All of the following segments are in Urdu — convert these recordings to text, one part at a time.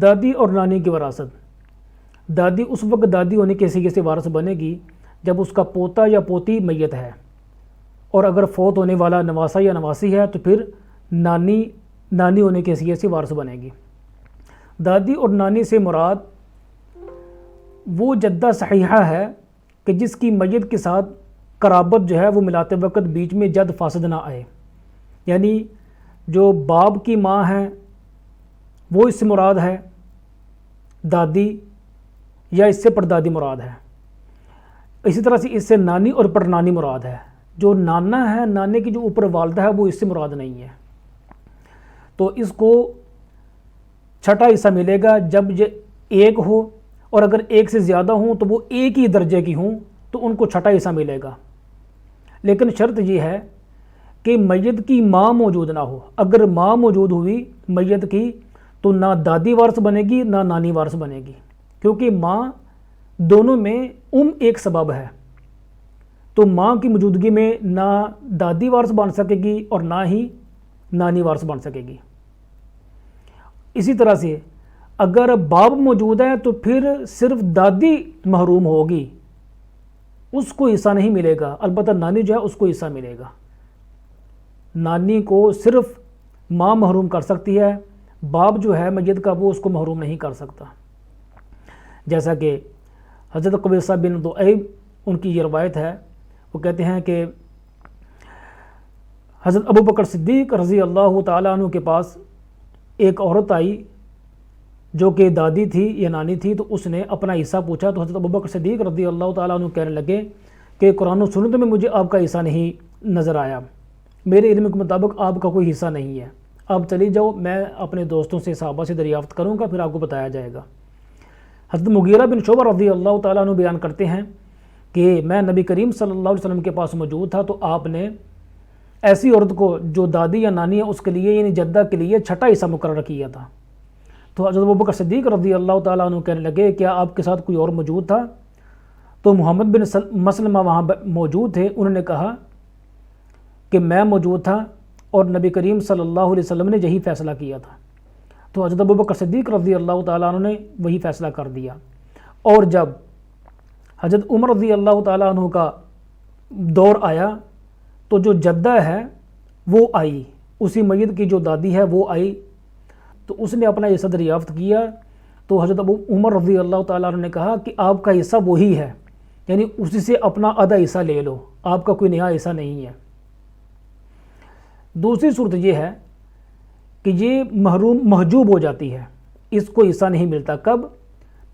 دادی اور نانی کی وراثت۔ دادی اس وقت دادی ہونے کی حیثیت سے وارث بنے گی جب اس کا پوتا یا پوتی میت ہے، اور اگر فوت ہونے والا نواسا یا نواسی ہے تو پھر نانی ہونے کی حیثیت سے وارث بنے گی۔ دادی اور نانی سے مراد وہ جدہ صحیحہ ہے کہ جس کی میت کے ساتھ قرابت جو ہے وہ ملاتے وقت بیچ میں جد فاسد نہ آئے، یعنی جو باپ کی ماں ہیں وہ اس سے مراد ہے دادی، یا اس سے پردادی مراد ہے۔ اسی طرح سے اس سے نانی اور پرنانی مراد ہے۔ جو نانا ہے، نانے کی جو اوپر والدہ ہے، وہ اس سے مراد نہیں ہے۔ تو اس کو چھٹا حصہ ملے گا جب یہ ایک ہو، اور اگر ایک سے زیادہ ہوں تو وہ ایک ہی درجے کی ہوں تو ان کو چھٹا حصہ ملے گا۔ لیکن شرط یہ ہے کہ میت کی ماں موجود نہ ہو۔ اگر ماں موجود ہوئی میت کی تو نہ دادی وارث بنے گی نہ نانی وارث بنے گی، کیونکہ ماں دونوں میں ایک سبب ہے، تو ماں کی موجودگی میں نہ دادی وارث بن سکے گی اور نہ ہی نانی وارث بن سکے گی۔ اسی طرح سے اگر باپ موجود ہے تو پھر صرف دادی محروم ہوگی، اس کو حصہ نہیں ملے گا، البتہ نانی جو ہے اس کو حصہ ملے گا۔ نانی کو صرف ماں محروم کر سکتی ہے، باپ جو ہے میت کا وہ اس کو محروم نہیں کر سکتا۔ جیسا کہ حضرت قبیصہ بن دؤیب ان کی یہ روایت ہے، وہ کہتے ہیں کہ حضرت ابو بکر صدیق رضی اللہ تعالیٰ عنہ کے پاس ایک عورت آئی جو کہ دادی تھی یا نانی تھی، تو اس نے اپنا حصہ پوچھا، تو حضرت ابو بکر صدیق رضی اللہ تعالیٰ عنہ کہنے لگے کہ قرآن و سنت میں مجھے آپ کا حصہ نہیں نظر آیا، میرے علم کے مطابق آپ کا کوئی حصہ نہیں ہے، آپ چلی جاؤ، میں اپنے دوستوں سے صحابہ سے دریافت کروں گا، پھر آپ کو بتایا جائے گا۔ حضرت مغیرہ بن شعبہ رضی اللہ تعالیٰ عنہ بیان کرتے ہیں کہ میں نبی کریم صلی اللہ علیہ وسلم کے پاس موجود تھا، تو آپ نے ایسی عورت کو جو دادی یا نانی ہے اس کے لیے یعنی جدہ کے لیے چھٹا حصہ مقرر کیا تھا۔ تو حضرت ابوبکر صدیق رضی اللہ تعالیٰ عنہ کہنے لگے کیا آپ کے ساتھ کوئی اور موجود تھا؟ تو محمد بن مسلمہ وہاں موجود تھے، انہوں نے کہا کہ میں موجود تھا اور نبی کریم صلی اللہ علیہ وسلم نے یہی فیصلہ کیا تھا۔ تو حضرت ابوبکر صدیق رضی اللہ تعالیٰ عنہ نے وہی فیصلہ کر دیا، اور جب حضرت عمر رضی اللہ تعالیٰ عنہ کا دور آیا تو جو جدہ ہے وہ آئی، اسی میت کی جو دادی ہے وہ آئی، تو اس نے اپنا حصہ دریافت کیا، تو حضرت ابو عمر رضی اللہ تعالیٰ عنہ نے کہا کہ آپ کا حصہ وہی ہے، یعنی اسی سے اپنا آدھا حصہ لے لو، آپ کا کوئی نیا حصہ نہیں ہے۔ دوسری صورت یہ ہے کہ یہ محجوب ہو جاتی ہے، اس کو حصہ نہیں ملتا۔ کب؟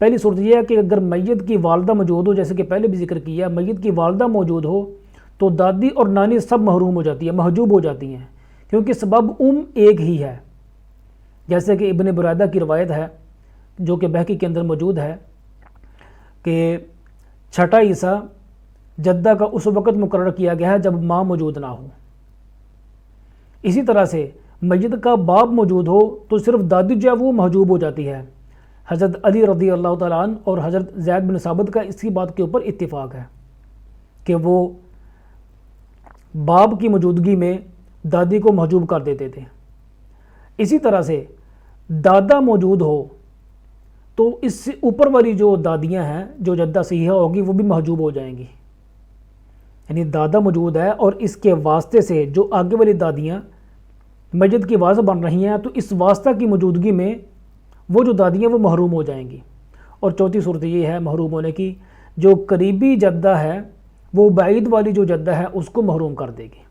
پہلی صورت یہ ہے کہ اگر میت کی والدہ موجود ہو، جیسے کہ پہلے بھی ذکر کیا، میت کی والدہ موجود ہو تو دادی اور نانی سب محروم ہو جاتی ہے، محجوب ہو جاتی ہیں، کیونکہ سبب ایک ہی ہے۔ جیسے کہ ابن برادہ کی روایت ہے جو کہ بحقی کے اندر موجود ہے کہ چھٹا حصہ جدہ کا اس وقت مقرر کیا گیا ہے جب ماں موجود نہ ہو۔ اسی طرح سے میت کا باپ موجود ہو تو صرف دادی جو ہے وہ محجوب ہو جاتی ہے۔ حضرت علی رضی اللہ تعالیٰ عنہ اور حضرت زید بن ثابت کا اسی بات کے اوپر اتفاق ہے کہ وہ باپ کی موجودگی میں دادی کو محجوب کر دیتے تھے۔ اسی طرح سے دادا موجود ہو تو اس سے اوپر والی جو دادیاں ہیں جو جدہ صحیحہ ہوگی وہ بھی محجوب ہو جائیں گی، یعنی دادا موجود ہے اور اس کے واسطے سے جو آگے والی دادیاں میت کی وارث بن رہی ہیں تو اس واسطہ کی موجودگی میں وہ جو دادیاں وہ محروم ہو جائیں گی۔ اور چوتھی صورت یہ ہے محروم ہونے کی، جو قریبی جدہ ہے وہ بعید والی جو جدہ ہے اس کو محروم کر دے گی۔